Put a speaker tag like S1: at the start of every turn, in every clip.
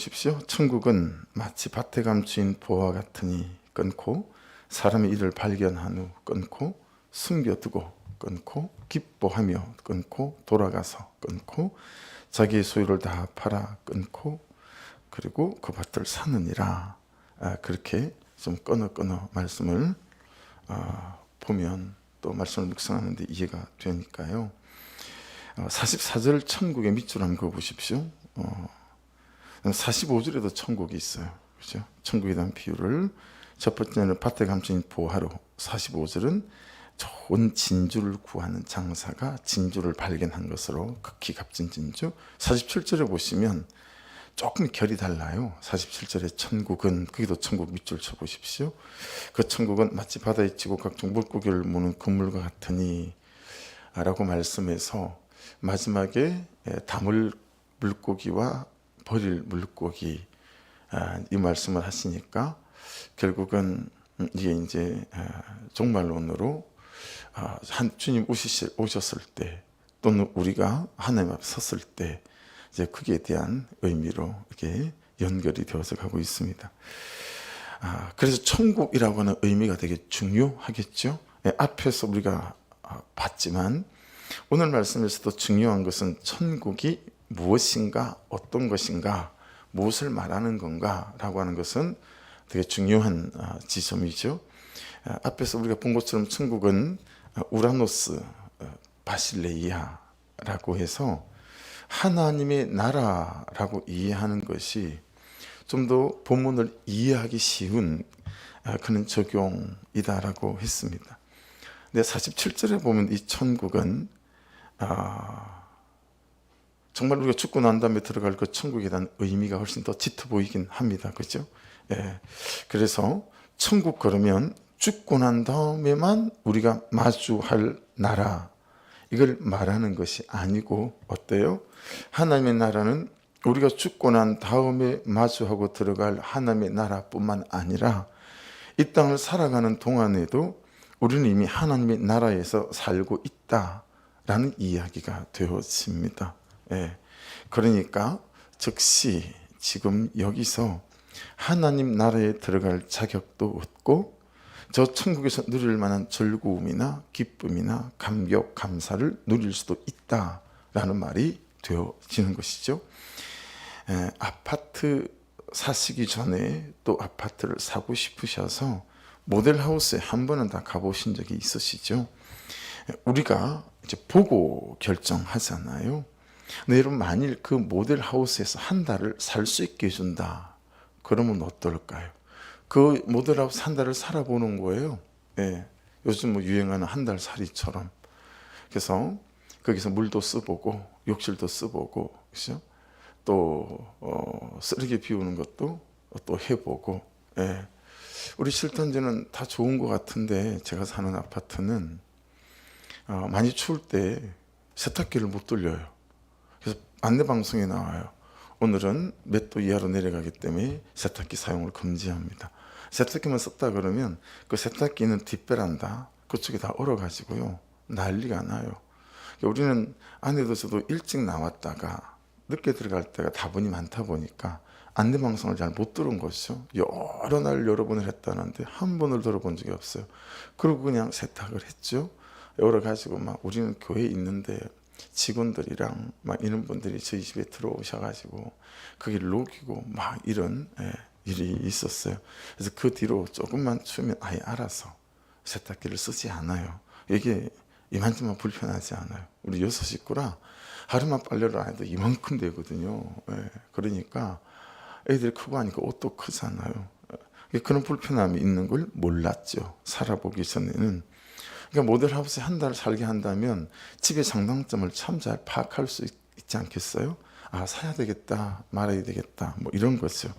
S1: 보십시오. 천국은 마치 밭에 감추인 보화 같으니 끊고, 사람의 일을 발견한 후 끊고, 숨겨두고 끊고, 기뻐하며 끊고, 돌아가서 끊고, 자기의 소유를 다 팔아 끊고, 그리고 그 밭을 사느니라. 그렇게 좀 끊어 말씀을 보면 또 말씀을 묵상하는데 이해가 되니까요. 44절 천국의 밑줄 한번 그어보십시오. 45절에도 천국이 있어요. 그렇죠? 천국에 대한 비유를 첫 번째는 밭에 감춘 보화로, 45절은 좋은 진주를 구하는 장사가 진주를 발견한 것으로 극히 값진 진주. 47절에 보시면 조금 결이 달라요. 47절에 천국은, 거기도 천국 밑줄 쳐보십시오. 그 천국은 마치 바다에 치고 각종 물고기를 무는 그물과 같으니 라고 말씀해서 마지막에 담을 물고기와 버릴 물고기, 이 말씀을 하시니까 결국은 이게 이제 종말론으로 주님 오셨을 때, 또는 우리가 하나님 앞에 섰을 때 이제 그에 대한 의미로 이렇게 연결이 되어서 가고 있습니다. 그래서 천국이라고 하는 의미가 되게 중요하겠죠. 앞에서 우리가 봤지만 오늘 말씀에서도 중요한 것은 천국이 무엇인가, 어떤 것인가, 무엇을 말하는 건가 라고 하는 것은 되게 중요한 지점이죠. 앞에서 우리가 본 것처럼 천국은 우라노스 바실레이아라고 해서 하나님의 나라라고 이해하는 것이 좀 더 본문을 이해하기 쉬운 그런 적용이다라고 했습니다. 근데 47절에 보면 이 천국은 정말 우리가 죽고 난 다음에 들어갈 그 천국에 대한 의미가 훨씬 더 짙어 보이긴 합니다. 그죠? 그래서 천국 그러면 죽고 난 다음에만 우리가 마주할 나라, 이걸 말하는 것이 아니고 어때요? 하나님의 나라는 우리가 죽고 난 다음에 마주하고 들어갈 하나님의 나라뿐만 아니라 이 땅을 살아가는 동안에도 우리는 이미 하나님의 나라에서 살고 있다라는 이야기가 되어집니다. 그러니까 즉시 지금 여기서 하나님 나라에 들어갈 자격도 얻고 저 천국에서 누릴 만한 즐거움이나 기쁨이나 감격, 감사를 누릴 수도 있다라는 말이 되어지는 것이죠. 아파트 사시기 전에 또 아파트를 사고 싶으셔서 모델하우스에 한 번은 다 가보신 적이 있으시죠? 우리가 이제 보고 결정하잖아요. 근데 여러분, 만일 그 모델하우스에서 한 달을 살 수 있게 해준다, 그러면 어떨까요? 그 모델하우스 한 달을 살아보는 거예요. 요즘 뭐 유행하는 한 달 살이처럼. 그래서 거기서 물도 써보고 욕실도 써보고, 그렇죠? 또 쓰레기 비우는 것도 또 해보고. 우리 실탄지는 다 좋은 것 같은데 제가 사는 아파트는 많이 추울 때 세탁기를 못 돌려요. 그래서 안내방송에 나와요. 오늘은 몇 도 이하로 내려가기 때문에 세탁기 사용을 금지합니다. 세탁기만 썼다 그러면 그 세탁기 있는 뒷베란다 그쪽에 다 얼어가지고요, 난리가 나요. 우리는 아내도 저도 일찍 나왔다가 늦게 들어갈 때가 다분히 많다 보니까 안내방송을 잘 못 들은 것이죠. 여러 날 여러 번을 했다는데 한 번을 들어본 적이 없어요. 그리고 그냥 세탁을 했죠. 열어가지고 막 우리는 교회에 있는데 직원들이랑 막 이런 분들이 저희 집에 들어오셔가지고 거기를 녹이고 막 이런 일이 있었어요. 그래서 그 뒤로 조금만 추우면 아예 알아서 세탁기를 쓰지 않아요. 이게 이만저만 불편하지 않아요. 우리 6 식구라 하루만 빨래를 안 해도 이만큼 되거든요. 그러니까 애들이 크고 하니까 옷도 크잖아요. 그런 불편함이 있는 걸 몰랐죠, 살아보기 전에는. 그러니까 모델하우스에 한 달 살게 한다면 집의 장단점을 참 잘 파악할 수 있지 않겠어요? 사야 되겠다, 말아야 되겠다, 뭐 이런 거죠.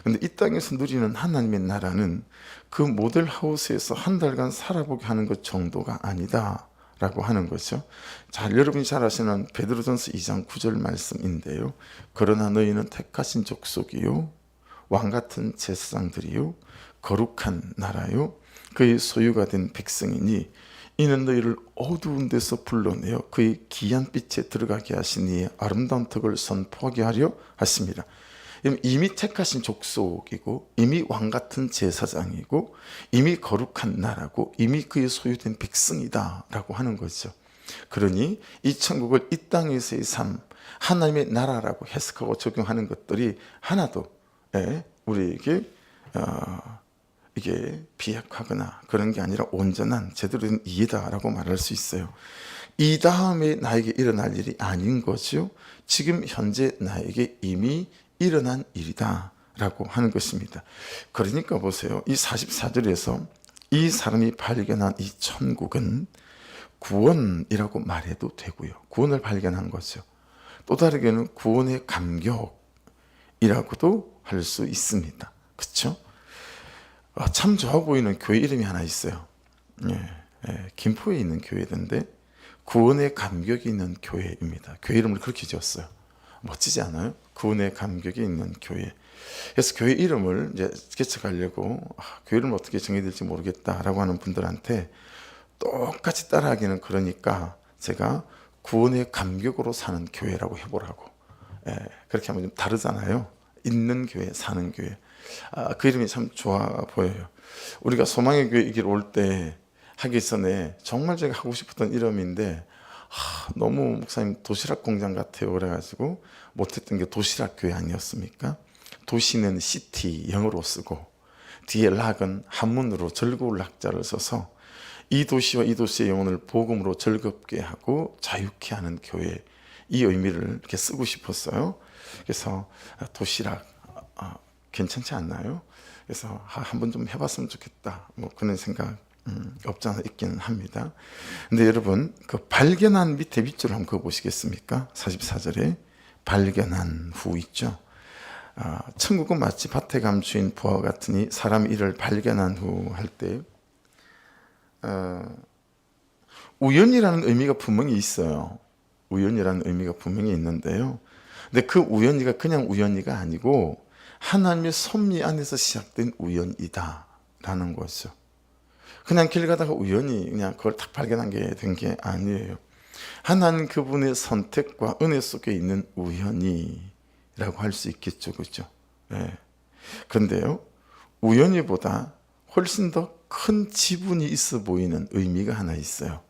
S1: 근데 이 땅에서 누리는 하나님의 나라는 그 모델하우스에서 한 달간 살아보게 하는 것 정도가 아니다 라고 하는 거죠. 여러분이 잘 아시는 베드로전서 2장 9절 말씀인데요. 그러나 너희는 택하신 족속이요, 왕같은 제사장들이요, 거룩한 나라요, 그의 소유가 된 백성이니 이는 너희를 어두운 데서 불러내어 그의 기이한 빛에 들어가게 하시니 아름다운 덕을 선포하게 하려 하십니다. 이미 택하신 족속이고 이미 왕 같은 제사장이고 이미 거룩한 나라고 이미 그의 소유된 백성이다라고 하는 거죠. 그러니 이 천국을 이 땅에서의 삶, 하나님의 나라라고 해석하고 적용하는 것들이 하나도 우리에게 이게 비약하거나 그런 게 아니라 온전한 제대로 된 이해다라고 말할 수 있어요. 이 다음에 나에게 일어날 일이 아닌 거죠. 지금 현재 나에게 이미 일어난 일이다 라고 하는 것입니다. 그러니까 보세요. 이 44절에서 이 사람이 발견한 이 천국은 구원이라고 말해도 되고요. 구원을 발견한 거죠. 또 다르게는 구원의 감격이라고도 할 수 있습니다. 그렇죠? 참 좋아 보이는 교회 이름이 하나 있어요. 김포에 있는 교회인데 구원의 감격이 있는 교회입니다. 교회 이름을 그렇게 지었어요. 멋지지 않아요? 구원의 감격이 있는 교회. 그래서 교회 이름을 이제 개척하려고 교회 이름을 어떻게 정해야 될지 모르겠다라고 하는 분들한테 똑같이 따라하기는 그러니까 제가 구원의 감격으로 사는 교회라고 해보라고. 그렇게 하면 좀 다르잖아요. 있는 교회, 사는 교회. 그 이름이 참 좋아 보여요. 우리가 소망의 교회 이 길 올 때 하기 전에 정말 제가 하고 싶었던 이름인데 너무 목사님 도시락 공장 같아요. 그래가지고 못했던 게 도시락 교회 아니었습니까? 도시는 시티 영어로 쓰고 뒤에 락은 한문으로 즐거울 락자를 써서 이 도시와 이 도시의 영혼을 복음으로 즐겁게 하고 자유케 하는 교회, 이 의미를 이렇게 쓰고 싶었어요. 그래서 도시락 괜찮지 않나요? 그래서 한번 좀 해봤으면 좋겠다. 뭐 그런 생각 없지 않아 있기는 합니다. 근데 여러분 그 발견한 밑에 밑줄 한번 그어보시겠습니까? 44절에 발견한 후 있죠. 천국은 마치 밭에 감추인 부와 같으니 사람이 이를 발견한 후 할 때 우연이라는 의미가 분명히 있어요. 우연이라는 의미가 분명히 있는데요. 근데 그 우연이가 그냥 우연이가 아니고 하나님의 섭리 안에서 시작된 우연이다라는 거죠. 그냥 길 가다가 우연히 그냥 그걸 딱 발견한 게 된 게 아니에요. 하나님 그분의 선택과 은혜 속에 있는 우연이라고 할 수 있겠죠. 그렇죠? 그런데요. 우연히보다 훨씬 더 큰 지분이 있어 보이는 의미가 하나 있어요.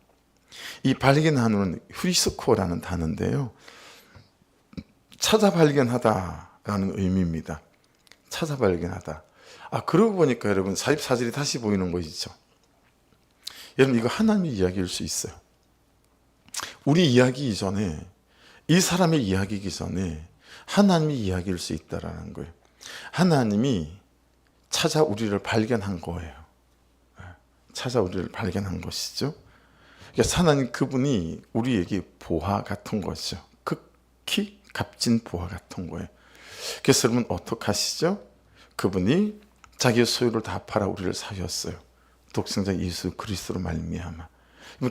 S1: 이 발견한 후는 휴리스코라는 단어인데요. 찾아 발견하다라는 의미입니다. 찾아 발견하다. 그러고 보니까 여러분 44절이 다시 보이는 것이죠. 여러분 이거 하나님의 이야기일 수 있어요. 우리 이야기 이전에 이 사람의 이야기이기 전에 하나님의 이야기일 수 있다라는 거예요. 하나님이 찾아 우리를 발견한 거예요. 찾아 우리를 발견한 것이죠. 그러니까 하나님 그분이 우리에게 보화 같은 거죠. 극히 값진 보화 같은 거예요. 그래서 여러분 어떻게 하시죠? 그분이 자기의 소유를 다 팔아 우리를 사셨어요. 독생자 예수 그리스도로 말미암아.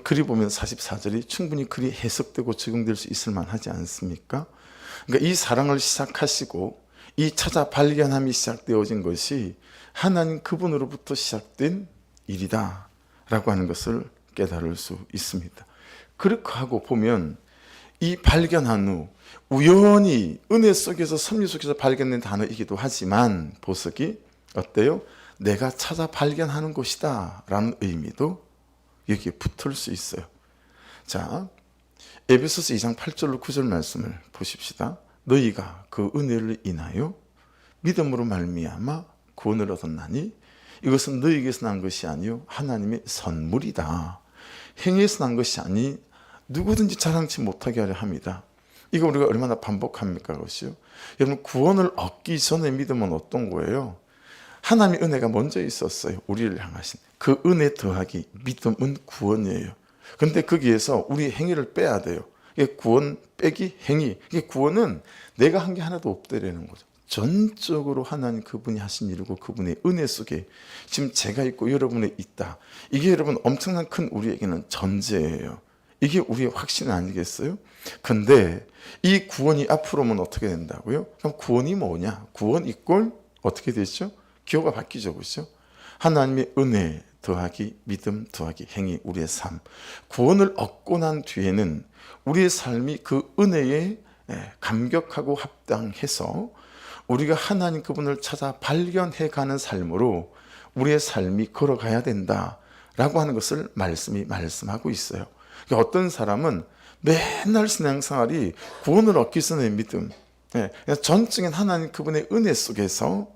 S1: 글이 보면 44절이 충분히 글이 해석되고 적용될 수 있을 만하지 않습니까? 그러니까 이 사랑을 시작하시고 이 찾아 발견함이 시작되어진 것이 하나님 그분으로부터 시작된 일이다 라고 하는 것을 깨달을 수 있습니다. 그렇게 하고 보면 이 발견한 후 우연히 은혜 속에서 섭리 속에서 발견된 단어이기도 하지만 보석이 어때요? 내가 찾아 발견하는 것이다 라는 의미도 여기에 붙을 수 있어요. 자, 에베소서 2장 8절로 9절 말씀을 보십시다. 너희가 그 은혜를 인하여 믿음으로 말미암아 구원을 얻었나니 이것은 너희에게서 난 것이 아니요 하나님의 선물이다. 행위에서 난 것이 아니 누구든지 자랑치 못하게 하려 합니다. 이거 우리가 얼마나 반복합니까? 그것이요. 여러분 구원을 얻기 전에 믿음은 어떤 거예요? 하나님의 은혜가 먼저 있었어요. 우리를 향하신 그 은혜 더하기 믿음은 구원이에요. 근데 거기에서 우리 행위를 빼야 돼요. 이게 구원 빼기 행위. 이게 구원은 내가 한 게 하나도 없다라는 거죠. 전적으로 하나님 그분이 하신 일이고 그분의 은혜 속에 지금 제가 있고 여러분이 있다. 이게 여러분 엄청난 큰 우리에게는 전제예요. 이게 우리의 확신 아니겠어요? 근데 이 구원이 앞으로 오면 어떻게 된다고요? 그럼 구원이 뭐냐? 구원 이꼴 어떻게 되죠? 기호가 바뀌죠. 그렇죠? 하나님의 은혜 더하기 믿음 더하기 행위 우리의 삶. 구원을 얻고 난 뒤에는 우리의 삶이 그 은혜에 감격하고 합당해서 우리가 하나님 그분을 찾아 발견해가는 삶으로 우리의 삶이 걸어가야 된다라고 하는 것을 말씀이 말씀하고 있어요. 그러니까 어떤 사람은 맨날 신앙생활이 구원을 얻기 전의 믿음, 전적인 하나님 그분의 은혜 속에서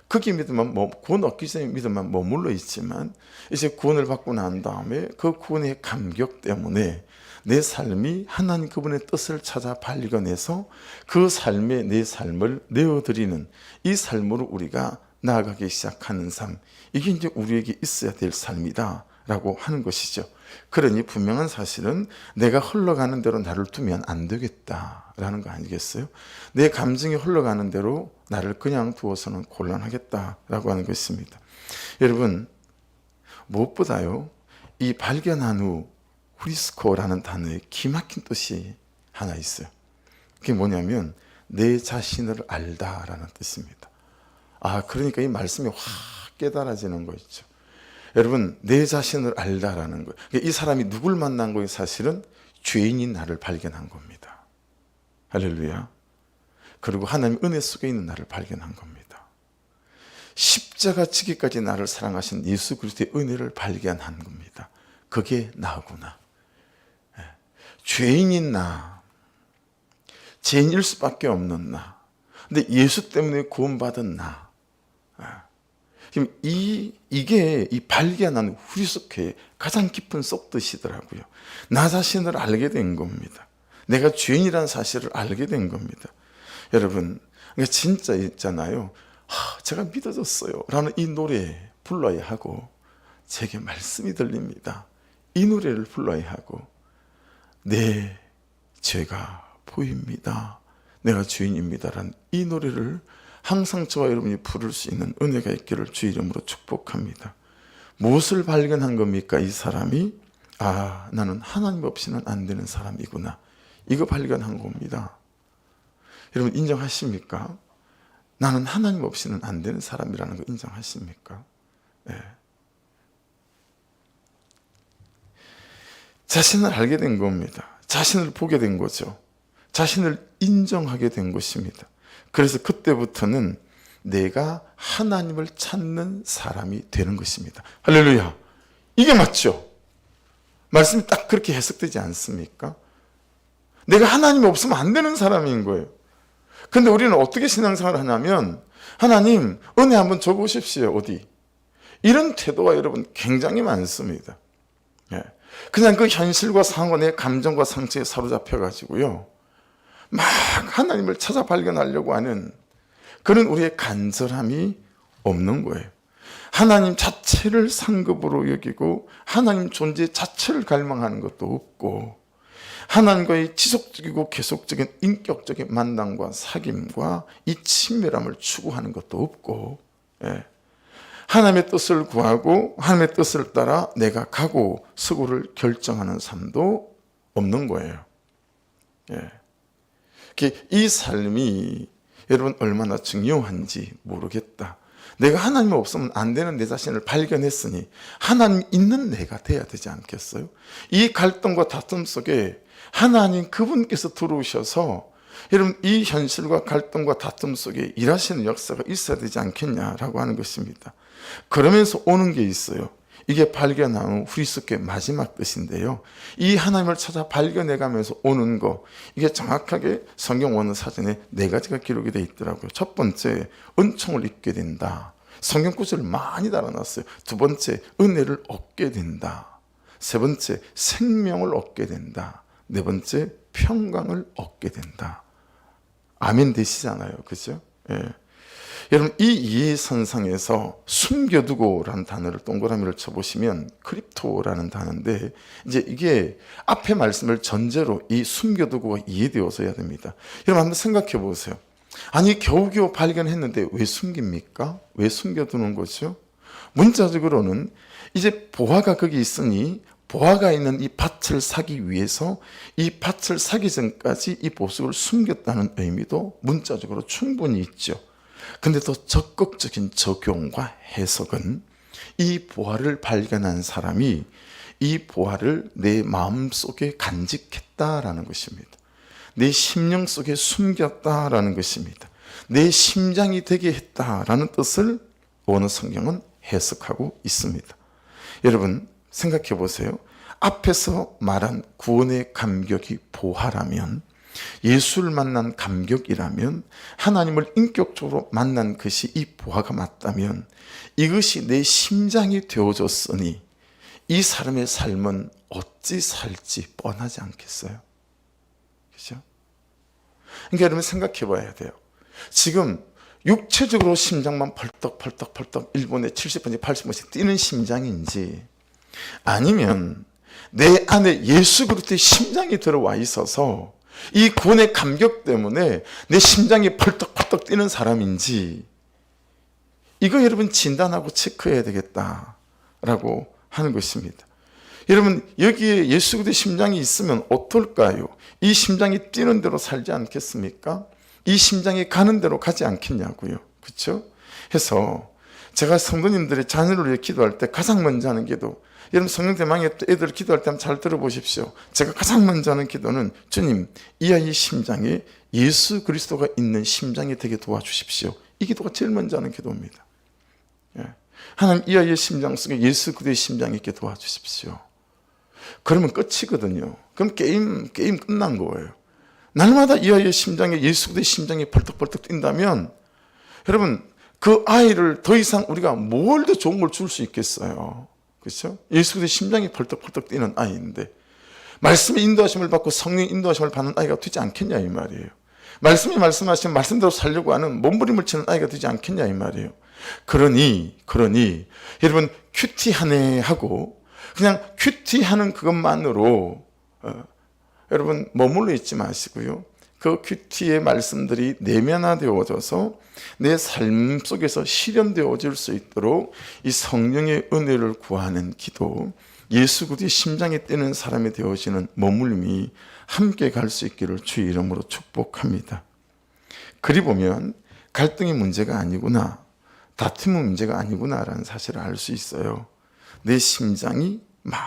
S1: 거기 믿음만 구원 얻기 전의 믿음만 머물러 있지만 이제 구원을 받고 난 다음에 그 구원의 감격 때문에 내 삶이 하나님 그분의 뜻을 찾아 발견해서 그 삶에 내 삶을 내어드리는 이 삶으로 우리가 나아가기 시작하는 삶, 이게 이제 우리에게 있어야 될 삶이다 라고 하는 것이죠. 그러니 분명한 사실은 내가 흘러가는 대로 나를 두면 안 되겠다라는 거 아니겠어요? 내 감정이 흘러가는 대로 나를 그냥 두어서는 곤란하겠다라고 하는 것입니다. 여러분, 무엇보다요, 이 발견한 후 후리스코라는 단어에 기막힌 뜻이 하나 있어요. 그게 뭐냐면 내 자신을 알다라는 뜻입니다. 그러니까 이 말씀이 확 깨달아지는 거 있죠. 여러분, 내 자신을 알다라는 거예요. 이 사람이 누굴 만난 거예요? 사실은 죄인인 나를 발견한 겁니다. 할렐루야. 그리고 하나님 은혜 속에 있는 나를 발견한 겁니다. 십자가 지기까지 나를 사랑하신 예수 그리스도의 은혜를 발견한 겁니다. 그게 나구나. 죄인인 나, 죄인일 수밖에 없는 나, 근데 예수 때문에 구원받은 나. 지금 이게 이 발견한 후리스코의 가장 깊은 속뜻이더라고요. 나 자신을 알게 된 겁니다. 내가 죄인이라는 사실을 알게 된 겁니다. 여러분, 진짜 있잖아요. 제가 믿어졌어요 라는 이 노래 불러야 하고, 제게 말씀이 들립니다. 이 노래를 불러야 하고, 내 죄가 보입니다, 내가 죄인입니다라는 이 노래를 항상 저와 여러분이 부를 수 있는 은혜가 있기를 주 이름으로 축복합니다. 무엇을 발견한 겁니까? 이 사람이 나는 하나님 없이는 안 되는 사람이구나, 이거 발견한 겁니다. 여러분, 인정하십니까? 나는 하나님 없이는 안 되는 사람이라는 거 인정하십니까? 네. 자신을 알게 된 겁니다. 자신을 보게 된 거죠. 자신을 인정하게 된 것입니다. 그래서 그때부터는 내가 하나님을 찾는 사람이 되는 것입니다. 할렐루야. 이게 맞죠? 말씀이 딱 그렇게 해석되지 않습니까? 내가 하나님이 없으면 안 되는 사람인 거예요. 근데 우리는 어떻게 신앙생활을 하냐면, 하나님 은혜 한번 줘보십시오. 어디? 이런 태도가 여러분 굉장히 많습니다. 그냥 그 현실과 상황의 감정과 상처에 사로잡혀 가지고요, 막 하나님을 찾아 발견하려고 하는 그런 우리의 간절함이 없는 거예요. 하나님 자체를 상급으로 여기고 하나님 존재 자체를 갈망하는 것도 없고, 하나님과의 지속적이고 계속적인 인격적인 만남과 사귐과 이 친밀함을 추구하는 것도 없고, 하나님의 뜻을 구하고 하나님의 뜻을 따라 내가 가고 서고를 결정하는 삶도 없는 거예요. 이 삶이 여러분 얼마나 중요한지 모르겠다. 내가 하나님 없으면 안 되는 내 자신을 발견했으니 하나님 있는 내가 돼야 되지 않겠어요? 이 갈등과 다툼 속에 하나님 그분께서 들어오셔서 여러분 이 현실과 갈등과 다툼 속에 일하시는 역사가 있어야 되지 않겠냐라고 하는 것입니다. 그러면서 오는 게 있어요. 이게 발견한 후리스코의 마지막 뜻인데요, 이 하나님을 찾아 발견해가면서 오는 거, 이게 정확하게 성경 원어 사전에 4가지가 기록이 되어 있더라고요. 첫 번째, 은총을 입게 된다. 성경 구절을 많이 달아놨어요. 두 번째, 은혜를 얻게 된다. 세 번째, 생명을 얻게 된다. 네 번째, 평강을 얻게 된다. 아멘 되시잖아요. 그죠? 여러분, 이 이해선상에서 숨겨두고라는 단어를 동그라미를 쳐보시면 크립토라는 단어인데, 이제 이게 앞에 말씀을 전제로 이 숨겨두고가 이해되어서야 됩니다. 여러분 한번 생각해 보세요. 아니 겨우겨우 발견했는데 왜 숨깁니까? 왜 숨겨두는 거죠? 문자적으로는 이제 보화가 거기 있으니 보화가 있는 이 밭을 사기 위해서 이 밭을 사기 전까지 이 보석을 숨겼다는 의미도 문자적으로 충분히 있죠. 근데 더 적극적인 적용과 해석은 이 보화를 발견한 사람이 이 보화를 내 마음속에 간직했다라는 것입니다. 내 심령 속에 숨겼다라는 것입니다. 내 심장이 되게 했다라는 뜻을 원어 성경은 해석하고 있습니다. 여러분 생각해 보세요. 앞에서 말한 구원의 감격이 보화라면, 예수를 만난 감격이라면, 하나님을 인격적으로 만난 것이 이 보화가 맞다면, 이것이 내 심장이 되어졌으니 이 사람의 삶은 어찌 살지 뻔하지 않겠어요? 그렇죠? 그러니까 여러분 생각해 봐야 돼요. 지금 육체적으로 심장만 펄떡펄떡 1분에 70번씩 80번씩 뛰는 심장인지, 아니면 내 안에 예수 그리스도의 심장이 들어와 있어서 이 구원의 감격 때문에 내 심장이 펄떡펄떡 뛰는 사람인지, 이거 여러분 진단하고 체크해야 되겠다라고 하는 것입니다. 여러분 여기에 예수 그리스도의 심장이 있으면 어떨까요? 이 심장이 뛰는 대로 살지 않겠습니까? 이 심장이 가는 대로 가지 않겠냐고요. 그렇죠? 해서 제가 성도님들의 자녀를 위해 기도할 때 가장 먼저 하는 기도, 여러분 성령 대망의 애들 기도할 때 한번 잘 들어보십시오. 제가 가장 먼저 하는 기도는, 주님 이 아이의 심장에 예수 그리스도가 있는 심장이 되게 도와주십시오. 이 기도가 제일 먼저 하는 기도입니다. 하나님 이 아이의 심장 속에 예수 그리스도의 심장이 있게 도와주십시오. 그러면 끝이거든요. 그럼 게임 끝난 거예요. 날마다 이 아이의 심장에 예수 그리스도의 심장이 펄떡펄떡 뛴다면, 여러분 그 아이를 더 이상 우리가 뭘 더 좋은 걸 줄 수 있겠어요? 그렇죠? 예수 그리스도의 심장이 펄떡펄떡 뛰는 아이인데, 말씀의 인도하심을 받고 성령의 인도하심을 받는 아이가 되지 않겠냐 이 말이에요. 말씀이 말씀하시면 말씀대로 살려고 하는 몸부림을 치는 아이가 되지 않겠냐 이 말이에요. 그러니 여러분 큐티하네 하고 그냥 큐티하는 그것만으로 여러분 머물러 있지 마시고요. 그 큐티의 말씀들이 내면화되어져서 내 삶 속에서 실현되어질 수 있도록 이 성령의 은혜를 구하는 기도, 예수 그리스도의 심장에 뛰는 사람이 되어지는 머물림이 함께 갈 수 있기를 주의 이름으로 축복합니다. 그리 보면 갈등이 문제가 아니구나, 다툼은 문제가 아니구나라는 사실을 알 수 있어요. 내 심장이 막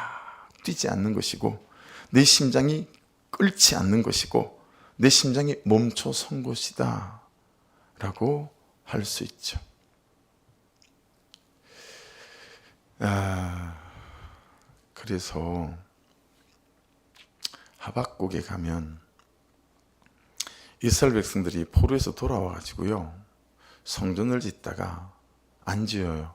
S1: 뛰지 않는 것이고, 내 심장이 끓지 않는 것이고, 내 심장이 멈춰선 것이다 라고 할 수 있죠. 그래서 하박국에 가면 이스라엘 백성들이 포로에서 돌아와 가지고요, 성전을 짓다가 안 지어요.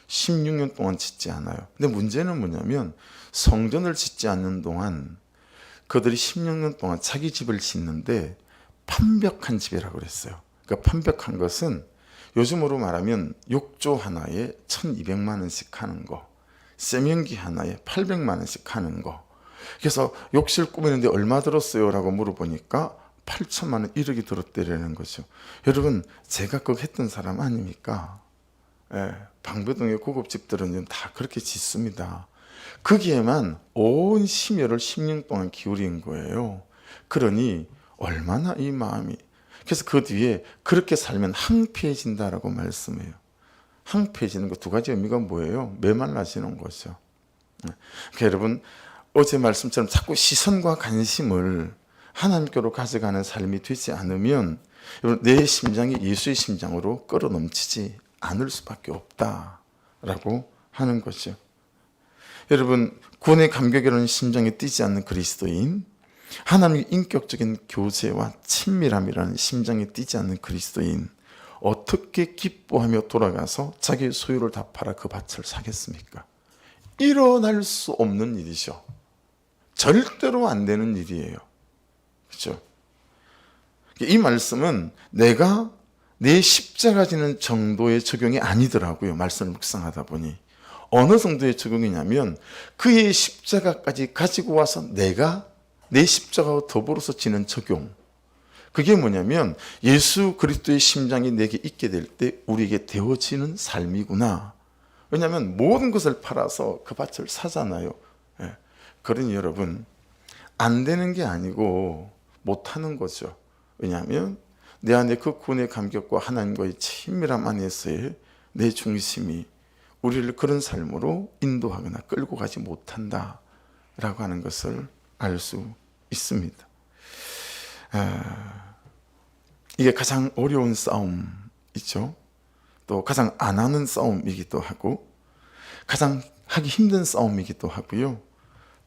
S1: 16년 동안 짓지 않아요. 근데 문제는 뭐냐면, 성전을 짓지 않는 동안 그들이 16년 동안 자기 집을 짓는데 판벽한 집이라고 그랬어요. 그러니까 판벽한 것은 요즘으로 말하면 욕조 하나에 1200만 원씩 하는 거, 세면기 하나에 800만 원씩 하는 거. 그래서 욕실 꾸미는데 얼마 들었어요? 라고 물어보니까 8천만 원, 1억이 들었대라는 거죠. 여러분 제가 그거 했던 사람 아닙니까? 방배동의 고급집들은 다 그렇게 짓습니다. 거기에만 온 심혈을 10년 동안 기울인 거예요. 그러니 얼마나 이 마음이, 그래서 그 뒤에 그렇게 살면 항폐해진다라고 말씀해요. 항폐해지는 거 두 가지 의미가 뭐예요? 메말라지는 거죠. 그러니까 여러분 어제 말씀처럼 자꾸 시선과 관심을 하나님께로 가져가는 삶이 되지 않으면 내 심장이 예수의 심장으로 끌어넘치지 않을 수밖에 없다라고 하는 거죠. 여러분 구원의 감격이라는 심장에 뛰지 않는 그리스도인, 하나님의 인격적인 교제와 친밀함이라는 심장에 뛰지 않는 그리스도인, 어떻게 기뻐하며 돌아가서 자기의 소유를 다 팔아 그 밭을 사겠습니까? 일어날 수 없는 일이죠. 절대로 안 되는 일이에요. 그렇죠? 이 말씀은 내가 내 십자가 지는 정도의 적용이 아니더라고요. 말씀을 묵상하다 보니 어느 정도의 적용이냐면, 그의 십자가까지 가지고 와서 내가 내 십자가와 더불어서 지는 적용. 그게 뭐냐면 예수 그리스도의 심장이 내게 있게 될 때 우리에게 되어지는 삶이구나. 왜냐하면 모든 것을 팔아서 그 밭을 사잖아요. 그러니 여러분 안 되는 게 아니고 못하는 거죠. 왜냐하면 내 안에 그 구원의 감격과 하나님과의 친밀함 안에서의 내 중심이 우리를 그런 삶으로 인도하거나 끌고 가지 못한다라고 하는 것을 알 수 있습니다. 이게 가장 어려운 싸움이죠. 또 가장 안 하는 싸움이기도 하고 가장 하기 힘든 싸움이기도 하고요.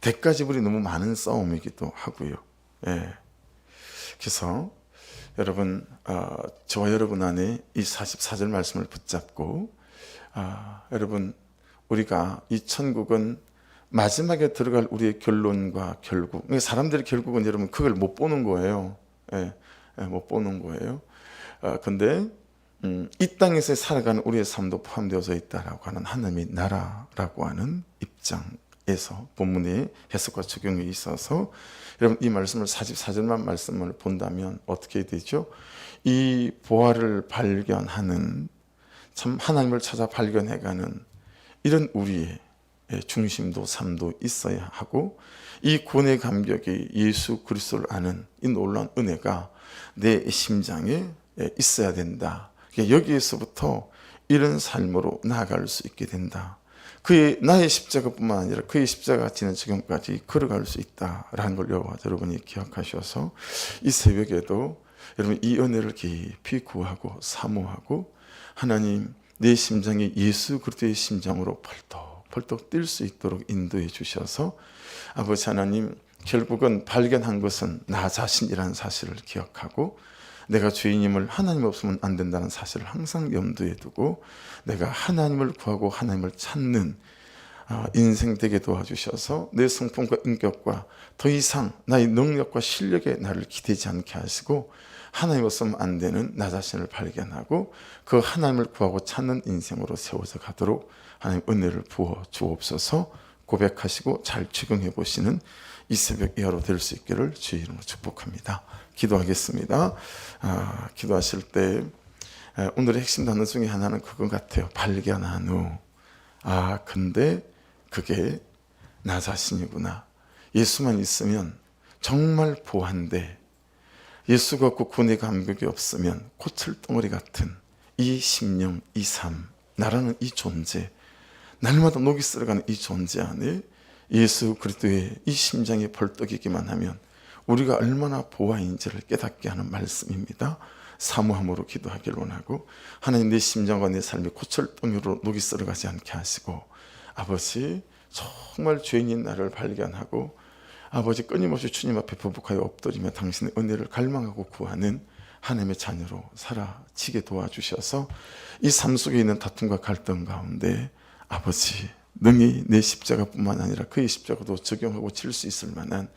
S1: 대가 지불이 너무 많은 싸움이기도 하고요. 예. 그래서 여러분, 저와 여러분 안에 이 44절 말씀을 붙잡고 여러분, 우리가 이 천국은 마지막에 들어갈 우리의 결론과 결국, 사람들이 결국은 여러분 그걸 못 보는 거예요. 예, 못 보는 거예요. 근데 이 땅에서 살아가는 우리의 삶도 포함되어져 있다라고 하는 하나님의 나라라고 하는 입장에서 본문의 해석과 적용이 있어서 여러분 이 말씀을 44절만 말씀을 본다면 어떻게 되죠? 이 보화를 발견하는, 참 하나님을 찾아 발견해가는 이런 우리의 중심도 삶도 있어야 하고, 이 구원의 감격이 예수 그리스도를 아는 이 놀라운 은혜가 내 심장에 있어야 된다. 여기에서부터 이런 삶으로 나아갈 수 있게 된다. 나의 십자가뿐만 아니라 그의 십자가가 지는 지금까지 걸어갈 수 있다라는 걸 여러분이 기억하셔서 이 새벽에도 여러분 이 은혜를 깊이 구하고 사모하고, 하나님 내 심장이 예수 그리스도의 심장으로 펄떡 뛸 수 있도록 인도해 주셔서, 아버지 하나님, 결국은 발견한 것은 나 자신이라는 사실을 기억하고, 내가 죄인임을, 하나님 없으면 안 된다는 사실을 항상 염두에 두고 내가 하나님을 구하고 하나님을 찾는 인생 되게 도와주셔서 내 성품과 인격과 더 이상 나의 능력과 실력에 나를 기대지 않게 하시고, 하나님 없으면 안 되는 나 자신을 발견하고 그 하나님을 구하고 찾는 인생으로 세워져 가도록 하나님 은혜를 부어 주옵소서. 고백하시고 잘 적용해 보시는 이 새벽 이하로 될 수 있기를 주의 이름으로 축복합니다. 기도하겠습니다. 기도하실 때 오늘의 핵심 단어 중에 하나는 그것 같아요. 발견한 후, 근데 그게 나 자신이구나. 예수만 있으면 정말 보한데, 예수가 없고 구원의 감격이 없으면 코철덩어리 같은 이 심령, 이 삶, 나라는 이 존재, 날마다 녹이 쓸어가는 이 존재 안에 예수 그리스도의 이 심장이 벌떡이기만 하면 우리가 얼마나 보아인지를 깨닫게 하는 말씀입니다. 사모함으로 기도하기를 원하고, 하나님 내 심장과 내 삶이 코철덩이로 녹이 쓸어가지 않게 하시고, 아버지 정말 죄인인 나를 발견하고 아버지 끊임없이 주님 앞에 부복하여 엎드리며 당신의 은혜를 갈망하고 구하는 하나님의 자녀로 살아지게 도와주셔서 이 삶 속에 있는 다툼과 갈등 가운데 아버지 능히 내 십자가뿐만 아니라 그의 십자가도 적용하고 질 수 있을 만한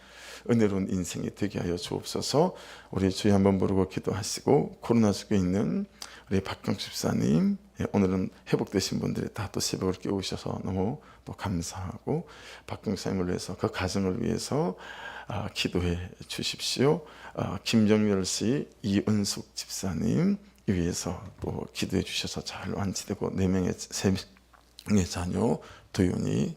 S1: 은혜로운 인생이 되게 하여 주옵소서. 우리 주여 한번 부르고 기도하시고, 코로나 속에 있는 우리 박경수 집사님, 오늘은 회복되신 분들이 다 또 새벽을 깨우셔서 너무 또 감사하고, 박경수님을 위해서 그 가정을 위해서 기도해 주십시오. 김정열 씨, 이은숙 집사님 위해서 또 기도해 주셔서 잘 완치되고 4명의 자녀 도윤이